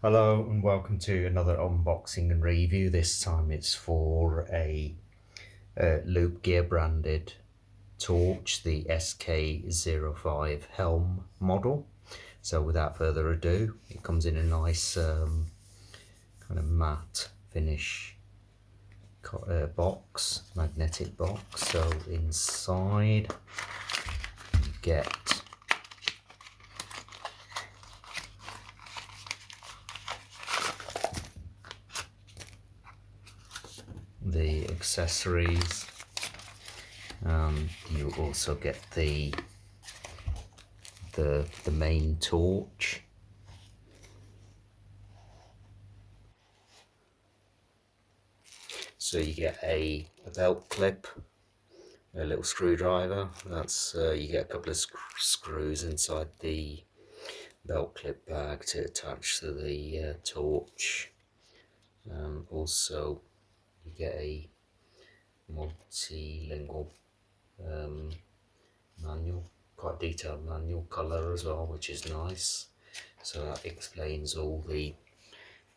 Hello and welcome to another unboxing and review. This time it's for a loop gear branded torch, the SK05 helm model. So without further ado, it comes in a nice kind of matte finish box, magnetic box. So inside you get the accessories, and you also get the main torch. So you get a belt clip, a little screwdriver. That's you get a couple of screws inside the belt clip bag to attach to the torch. Also you get a multilingual manual, quite detailed manual colour as well, which is nice. So that explains all the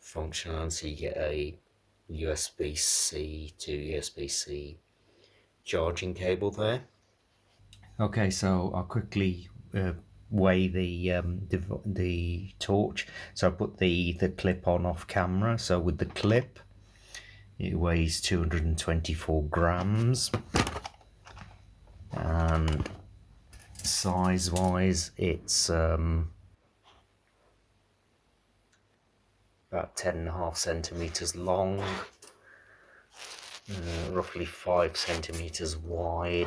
functionality. You get a USB-C to USB-C charging cable there. Okay, so I'll quickly weigh the torch. So I put the clip on off camera. So with the clip, it weighs 224 grams, and size wise it's about 10.5 centimeters long, roughly 5 centimeters wide,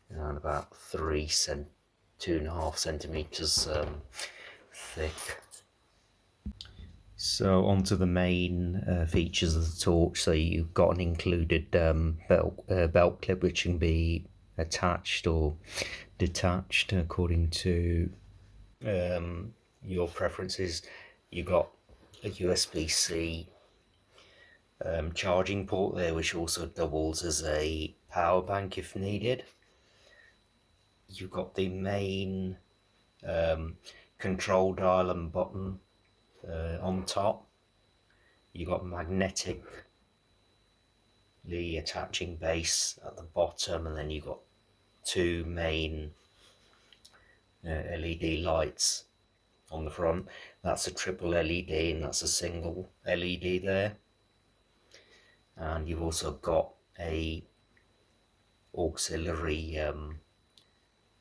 and about 2.5 centimeters thick. So onto the main features of the torch. So you've got an included belt clip, which can be attached or detached according to your preferences. You've got a USB-C charging port there, which also doubles as a power bank if needed. You've got the main control dial and button on top. You've got magnetically attaching base at the bottom, and then you've got two main LED lights on the front. That's a triple LED and that's a single LED there. And you've also got a auxiliary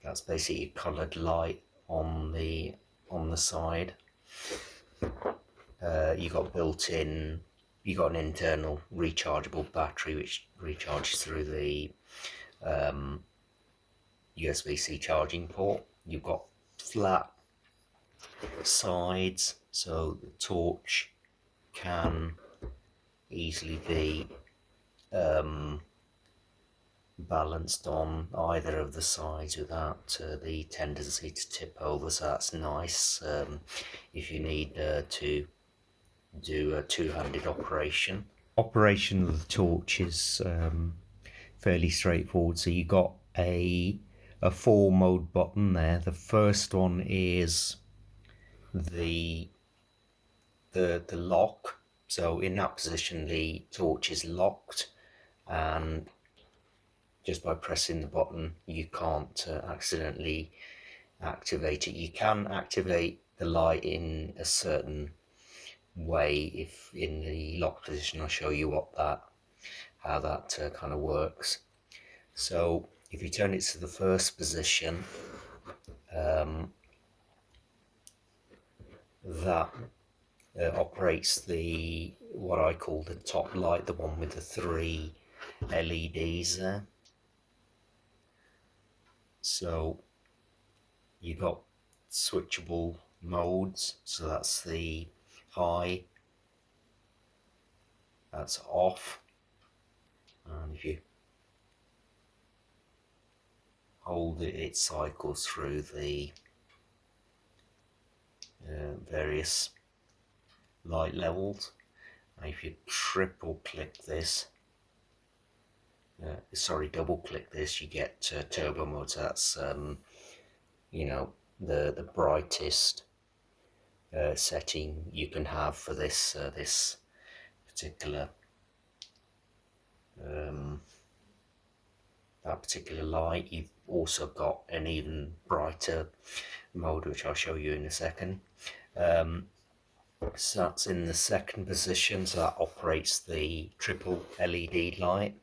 that's basically a coloured light on the side. You got built-in, you got an internal rechargeable battery which recharges through the USB-C charging port. You've got flat sides, so the torch can easily be balanced on either of the sides without the tendency to tip over, so that's nice if you need to do a two-handed operation. Operation of the torch is fairly straightforward. So you got a 4-mode button there. The first one is the lock. So in that position the torch is locked, and just by pressing the button you can't accidentally activate it. You can activate the light in a certain way if in the lock position. I'll show you how that kind of works. So if you turn it to the first position, that operates what I call the top light, the one with the 3 LEDs there. So you've got switchable modes. So that's the high, that's off, and if you hold it, it cycles through the various light levels. And if you double click this, you get turbo mode. So that's you know, the brightest setting you can have for this this particular that particular light. You've also got an even brighter mode, which I'll show you in a second. So that's in the second position, so that operates the triple LED light.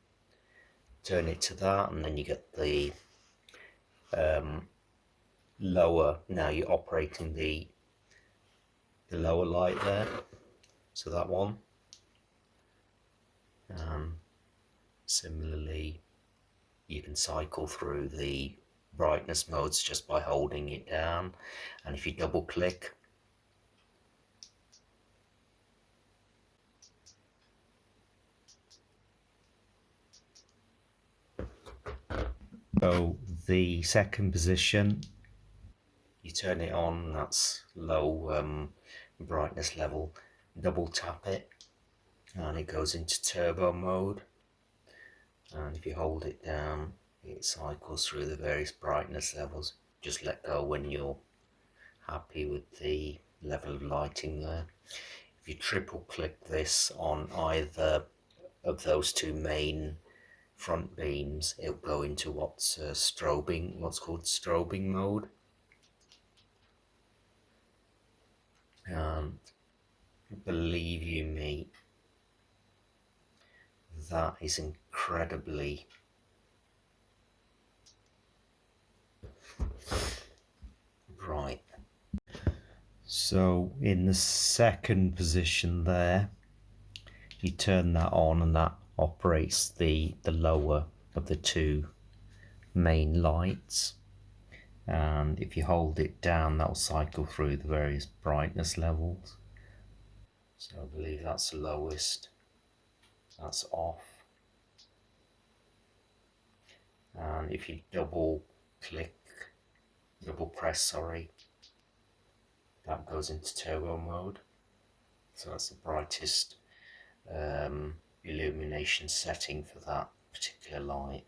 Turn it to that, and then you get the lower. Now you're operating the lower light there, so that one. Similarly, you can cycle through the brightness modes just by holding it down, and if you double click, so the second position, you turn it on, that's low brightness level. Double tap it and it goes into turbo mode, and if you hold it down, it cycles through the various brightness levels. Just let go when you're happy with the level of lighting there. If you triple click this on either of those two main front beams, it'll go into what's called strobing mode. And believe you me, that is incredibly bright. So in the second position there, you turn that on and that operates the lower of the two main lights, and if you hold it down, that will cycle through the various brightness levels. So I believe that's the lowest, that's off. And if you double press, that goes into turbo mode. So that's the brightest illumination setting for that particular light.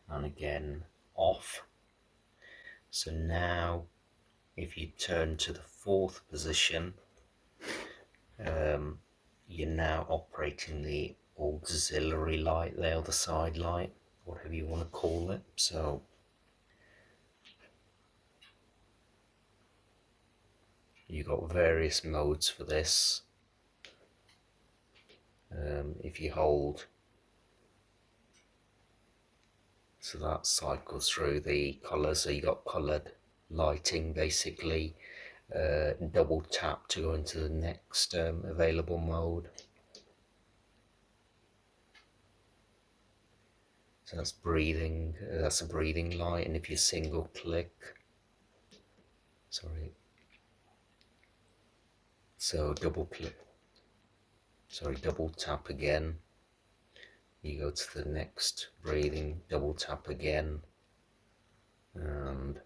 And again, off. So now if you turn to the fourth position, you're now operating the auxiliary light there, or the side light, whatever you want to call it. So you've got various modes for this. If you hold, so that cycles through the colours, so you got coloured lighting basically. Double tap to go into the next available mode. So that's breathing, that's a breathing light, and if you single click, so double tap again, you go to the next breathing, double tap again, and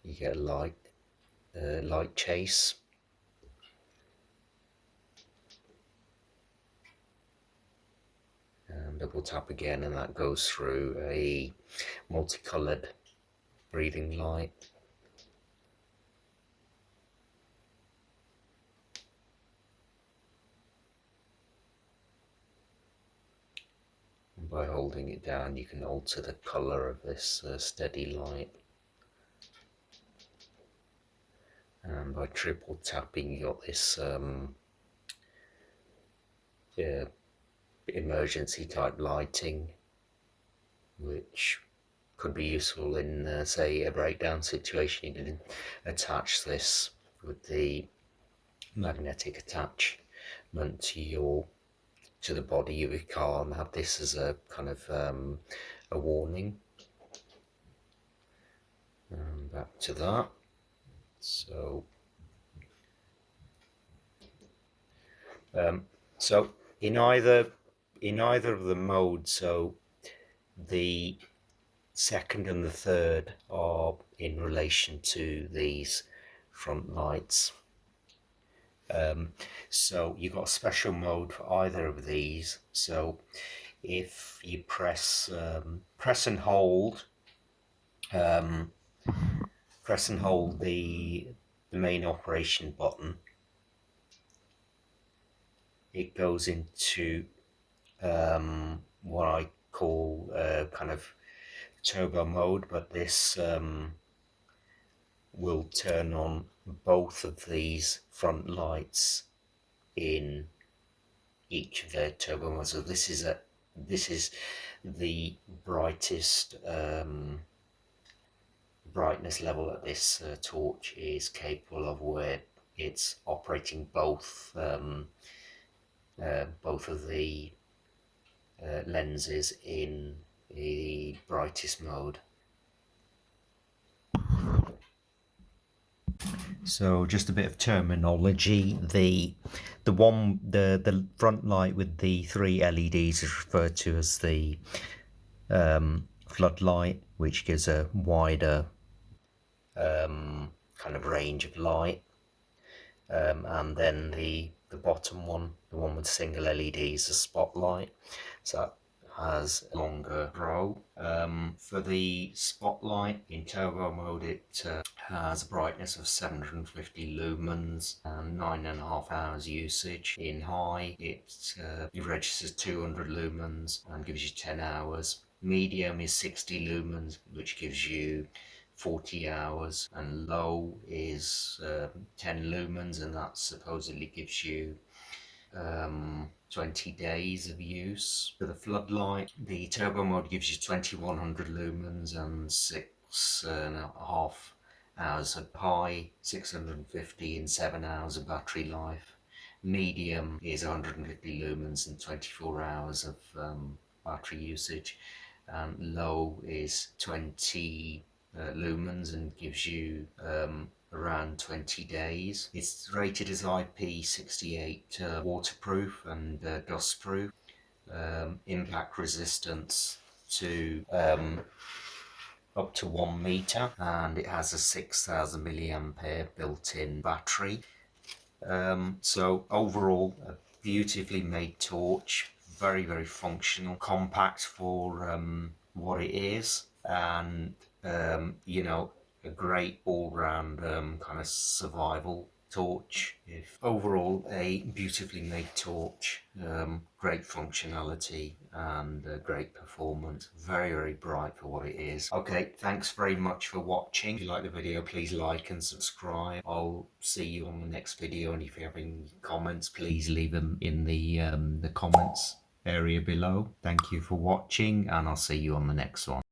you get light chase. And double tap again, and that goes through a multicolored breathing light. And by holding it down, you can alter the color of this steady light. And by triple tapping, you got this emergency type lighting, which could be useful in say a breakdown situation. You can attach this with the magnetic attachment to the body of your car, and have this as a kind of a warning. Back to that. So so in either of the modes, so the second and the third are in relation to these front lights. So you've got a special mode for either of these. So if you press and hold the the main operation button, it goes into what I call kind of turbo mode, but this will turn on both of these front lights in each of their turbo modes. So this is the brightest brightness level that this torch is capable of, where it's operating both of the lenses in the brightest mode. So just a bit of terminology. The front light with the 3 LEDs is referred to as the floodlight, which gives a wider kind of range of light. And then the bottom one, the one with single LEDs, a spotlight. So that has a longer row. For the spotlight in turbo mode, it has a brightness of 750 lumens and 9.5 hours usage. In high, it registers 200 lumens and gives you 10 hours. Medium is 60 lumens, which gives you 40 hours, and low is 10 lumens, and that supposedly gives you 20 days of use. For the floodlight, the turbo mode gives you 2100 lumens and 6.5 hours of high, 650 and 7 hours of battery life. Medium is 150 lumens and 24 hours of battery usage, and low is 20 lumens and gives you around 20 days. It's rated as IP68 waterproof and dustproof. Impact resistance to up to 1 meter, and it has a 6000 milliampere built-in battery. So overall, a beautifully made torch, very, very functional, compact for what it is, and you know, a great all-round kind of survival torch. If overall, a beautifully made torch, great functionality and great performance, very, very bright for what it is. Okay, thanks very much for watching. If you like the video, please like and subscribe. I'll see you on the next video, and if you have any comments, please leave them in the comments area below. Thank you for watching, and I'll see you on the next one.